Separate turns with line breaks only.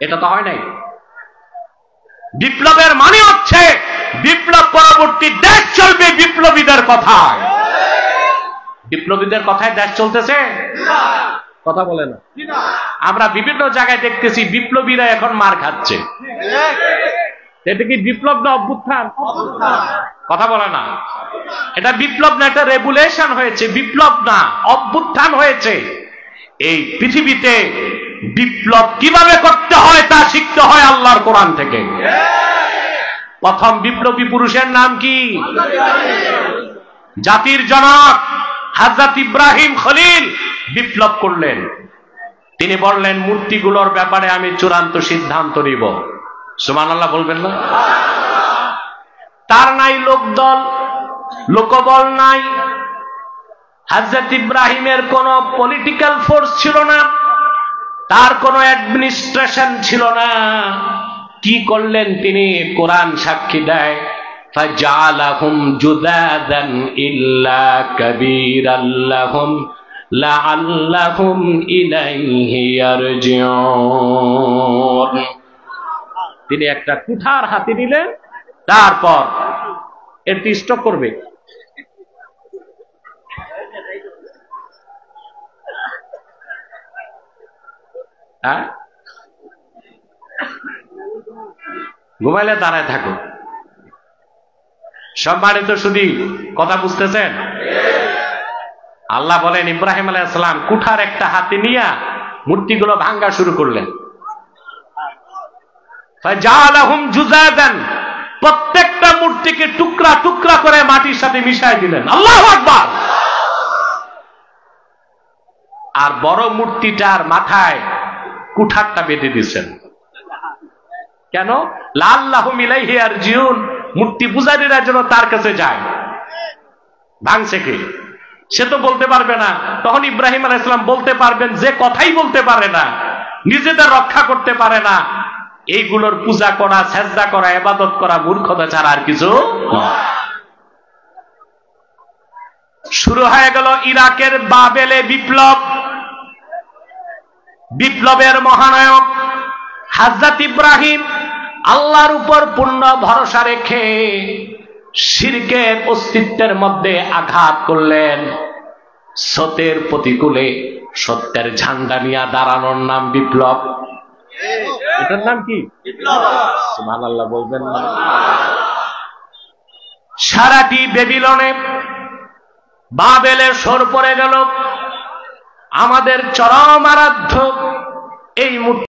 এটা তো হয় নাই। বিপ্লবের মানে হচ্ছে বিপ্লব পরবর্তী দেশ চলবে বিপ্লবীদের কথায়। বিপ্লবীদের কথায় দেশ চলতেছে? কথা বলে না। আমরা বিভিন্ন জায়গায় দেখতেছি বিপ্লবীরা এখন মার খাচ্ছে। এটা কি বিপ্লব না অভ্যুত্থান? কথা বলে না। এটা বিপ্লব না, এটা রেগুলেশন হয়েছে। বিপ্লব না, অভ্যুত্থান হয়েছে। এই পৃথিবীতে বিপ্লব কিভাবে করতে হয় তা শিখতে হয় আল্লাহর কোরআন থেকে। প্রথম বিপ্লবী পুরুষের নাম কি? জাতির জনক হযরত ইব্রাহিম খলিল বিপ্লব করলেন। তিনি বললেন, মূর্তিগুলোর ব্যাপারে আমি চূড়ান্ত সিদ্ধান্ত নিব। সুবহানাল্লাহ বলবেন না? তার নাই লোকদল, লোকবল নাই। হযরত ইব্রাহিমের কোন পলিটিক্যাল ফোর্স ছিল না, তার কোন অ্যাডমিনিস্ট্রেশন ছিল না। কি করলেন তিনি? কোরআন সাক্ষী দেয়, ফাজআলাহুম জুদাদান ইল্লা কাবীরাল লাহুম লাআল্লাহুম ইলাইহি ইয়ারজিউন। তিনি একটা কুঠার হাতে নিলেন, তারপর এটি স্টক করবে। হ্যাঁ, ঘুমাইলে দাঁড়ায় থাকো। সম্মানিত শুধু কথা বুঝতেছেন? আল্লাহ বলেন, ইব্রাহিম আলাইহিস সালাম কুঠার একটা হাতে নিয়ে মূর্তিগুলো ভাঙ্গা শুরু করলেন। ফাজালাহুম জুজাদান, প্রত্যেকটা মূর্তিকে টুকরা টুকরা করে মাটির সাথে মিশাই দিলেন। আল্লাহু আকবার। আর বড় মূর্তিটার মাথায় কুঠারটা বেঁধে দিয়েছেন। কেন? লাআল্লাহুম ইলাইহি ইয়ারজিউন, মূর্তি পূজারীরা যেন তার কাছে যায়। ভাঙছে কে? সে তো বলতে পারবে না। তখন ইব্রাহিম আলাইহিস সালাম বলতে পারবেন, যে কথাই বলতে পারে না, নিজেদের রক্ষা করতে পারে না, এইগুলোর পূজা করা, সেজদা করা, ইবাদত করা মূর্খতা ছাড়া আর কিছু নয়। শুরু হয়ে গেল ইরাকের বাবেলে বিপ্লব। বিপ্লবের মহানায়ক হযরত ইব্রাহিম আল্লাহর উপর পূর্ণ ভরসা রেখে শিরকের অস্তিত্বের মধ্যে আঘাত করলেন। সত্যের প্রতিকূলে সত্যের ঝান্ডা নিয়ে দাঁড়ানোর নাম বিপ্লব। এটার নাম কি? সুবহানাল্লাহ বলবেন না? সারাটি বেবিলনে বাবেলে সর পড়ে গেল। আমাদের চরম আরাধ্য এই